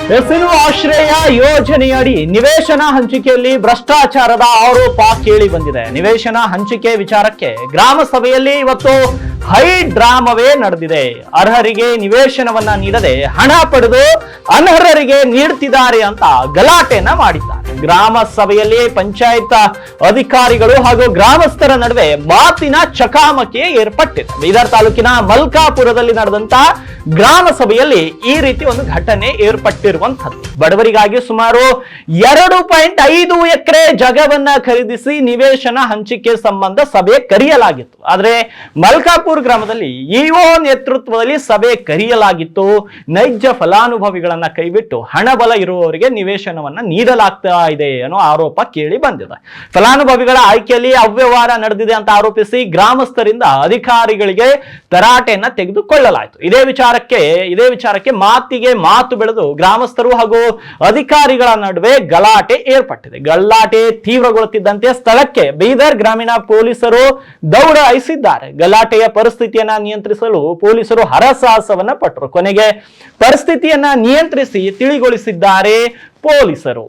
ಹೆಸರು ಆಶ್ರಯ ಯೋಜನೆಯಡಿ ನಿವೇಶನ ಹಂಚಿಕೆಯಲ್ಲಿ ಭ್ರಷ್ಟಾಚಾರದ ಆರೋಪ ಕೇಳಿ ಬಂದಿದೆ. ನಿವೇಶನ ಹಂಚಿಕೆ ವಿಚಾರಕ್ಕೆ ಗ್ರಾಮ ಸಭೆಯಲ್ಲಿ ಇವತ್ತು ಹೈ ಡ್ರಾಮವೇ ನಡೆದಿದೆ. ಅರ್ಹರಿಗೆ ನಿವೇಶನವನ್ನ ನೀಡದೆ ಹಣ ಪಡೆದು ಅನರ್ಹರಿಗೆ ನೀಡುತ್ತಿದ್ದಾರೆ ಅಂತ ಗಲಾಟೆಯನ್ನ ಮಾಡಿದ್ದಾರೆ. ಗ್ರಾಮ ಸಭೆಯಲ್ಲಿ ಪಂಚಾಯತ್ ಅಧಿಕಾರಿಗಳು ಹಾಗೂ ಗ್ರಾಮಸ್ಥರ ನಡುವೆ ಮಾತಿನ ಚಕಮಕಿ ಏರ್ಪಟ್ಟಿದೆ. ಬೀದರ್ ತಾಲೂಕಿನ ಮಲ್ಕಾಪುರದಲ್ಲಿ ನಡೆದಂತ ಗ್ರಾಮ ಸಭೆಯಲ್ಲಿ ಈ ರೀತಿ ಒಂದು ಘಟನೆ ಏರ್ಪಟ್ಟಿರುವಂತದ್ದು. ಬಡವರಿಗಾಗಿ ಸುಮಾರು 2.5 ಎಕರೆ ಜಾಗವನ್ನ ಖರೀದಿಸಿ ನಿವೇಶನ ಹಂಚಿಕೆ ಸಂಬಂಧ ಸಭೆ ಕರೆಯಲಾಗಿತ್ತು. ಆದ್ರೆ ಮಲ್ಕಾಪುರ ಗ್ರಾಮದಲ್ಲಿ ಇಒ ನೇತೃತ್ವದಲ್ಲಿ ಸಭೆ ಕರೆಯಲಾಗಿತ್ತು. ನೈಜ ಫಲಾನುಭವಿಗಳನ್ನ ಕೈಬಿಟ್ಟು ಹಣಬಲ ಇರುವವರಿಗೆ ನಿವೇಶನವನ್ನ ನೀಡಲಾಗ್ತಾ ಇದೆ ಅನ್ನೋ ಆರೋಪ ಕೇಳಿ ಬಂದಿದೆ. ಫಲಾನುಭವಿಗಳ ಆಯ್ಕೆಯಲ್ಲಿ ಅವ್ಯವಹಾರ ನಡೆದಿದೆ ಅಂತ ಆರೋಪಿಸಿ ಗ್ರಾಮಸ್ಥರಿಂದ ಅಧಿಕಾರಿಗಳಿಗೆ ತರಾಟೆಯನ್ನ ತೆಗೆದುಕೊಳ್ಳಲಾಯಿತು. ಇದೇ ವಿಚಾರಕ್ಕೆ ಮಾತಿಗೆ ಮಾತು ಬೆಳೆದು ಗ್ರಾಮಸ್ಥರು ಹಾಗೂ ಅಧಿಕಾರಿಗಳ ನಡುವೆ ಗಲಾಟೆ ಏರ್ಪಟ್ಟಿದೆ. ಗಲಾಟೆ ತೀವ್ರಗೊಳ್ಳುತ್ತಿದ್ದಂತೆ ಸ್ಥಳಕ್ಕೆ ಬೀದರ್ ಗ್ರಾಮೀಣ ಪೊಲೀಸರು ದೌಡಾಯಿಸಿದ್ದಾರೆ. ಗಲಾಟೆಯ ಪರಿಸ್ಥಿತಿಯನ್ನ ನಿಯಂತ್ರಿಸಲು ಪೊಲೀಸರು ಹರಸಾಹಸವನ್ನ ಪಟ್ಟರು. ಕೊನೆಗೆ ಪರಿಸ್ಥಿತಿಯನ್ನ ನಿಯಂತ್ರಿಸಿ ತಿಳಿಗೊಳಿಸಿದ್ದಾರೆ ಪೊಲೀಸರು.